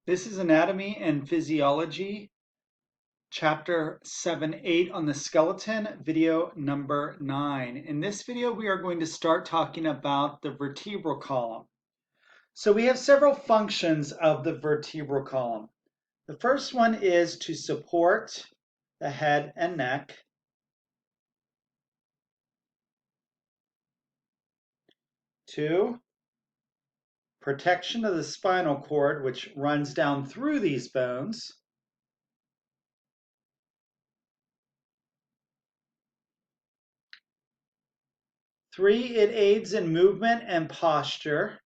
This is Anatomy and Physiology, Chapter 7-8 on the skeleton, video number 9. In this video, we are going to start talking about the vertebral column. So we have several functions of the vertebral column. The first one is to support the head and neck. Two, protection of the spinal cord, which runs down through these bones. Three, it aids in movement and posture.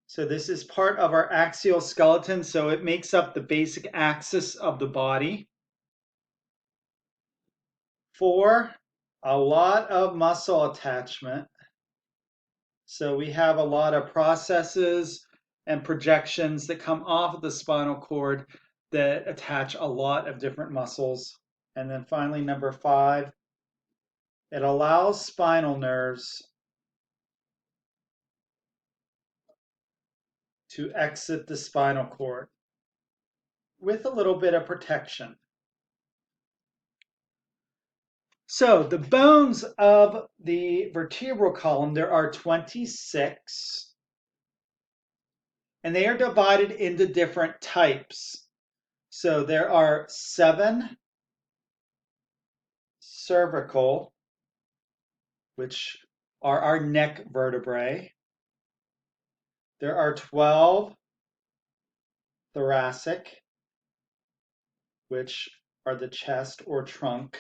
So this is part of our axial skeleton, so it makes up the basic axis of the body. 4, a lot of muscle attachment. So we have a lot of processes and projections that come off of the spinal cord that attach a lot of different muscles. And then finally, number 5, it allows spinal nerves to exit the spinal cord with a little bit of protection. So the bones of the vertebral column, there are 26, and they are divided into different types. So there are 7 cervical, which are our neck vertebrae. There are 12 thoracic, which are the chest or trunk.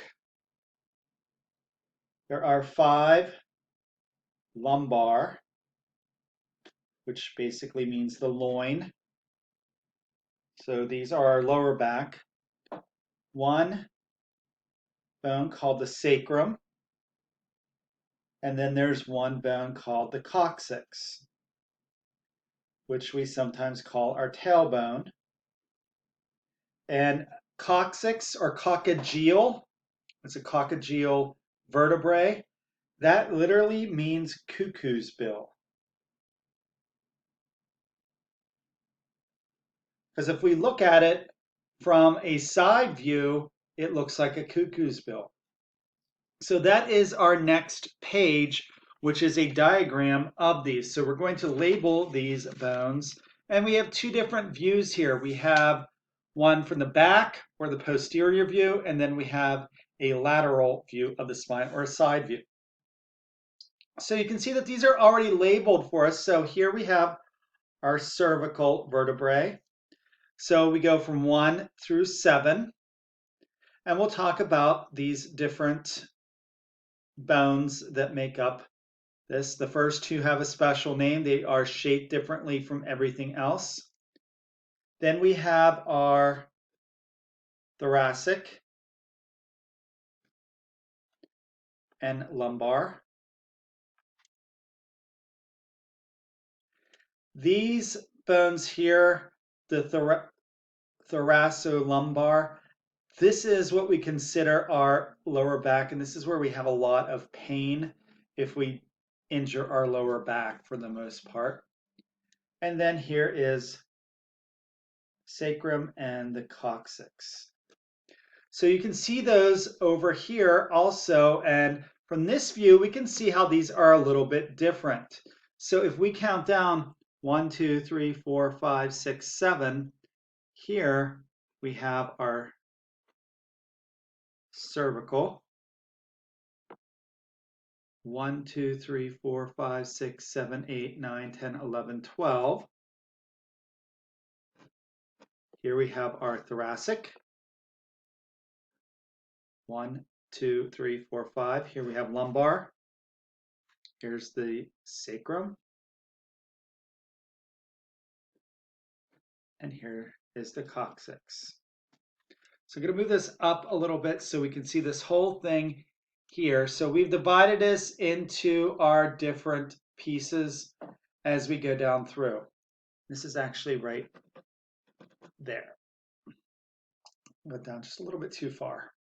There are 5 lumbar, which basically means the loin. So these are our lower back. 1 bone called the sacrum, and then there's 1 bone called the coccyx, which we sometimes call our tailbone. And coccyx or coccygeal, it's a coccygeal vertebrae, that literally means cuckoo's bill. Because if we look at it from a side view, it looks like a cuckoo's bill. So that is our next page, which is a diagram of these. So we're going to label these bones. And we have 2 different views here. We have one from the back, or the posterior view, and then we have a lateral view of the spine, or a side view. So you can see that these are already labeled for us. So here we have our cervical vertebrae. So we go from 1 through 7, and we'll talk about these different bones that make up this. The first 2 have a special name. They are shaped differently from everything else. Then we have our thoracic and lumbar. These bones here, the thoracolumbar, this is what we consider our lower back, and this is where we have a lot of pain if we injure our lower back for the most part. And then here is sacrum and the coccyx. So you can see those over here also, and from this view we can see how these are a little bit different. So if we count down 1, 2, 3, 4, 5, 6, 7, here we have our cervical. 1, 2, 3, 4, 5, 6, 7, 8, 9, 10, 11, 12. Here we have our thoracic. 1, 2, 3, 4, 5. Here we have lumbar. Here's the sacrum. And here is the coccyx. So I'm going to move this up a little bit so we can see this whole thing here. So we've divided this into our different pieces as we go down through. This is actually right there. Went down just a little bit too far.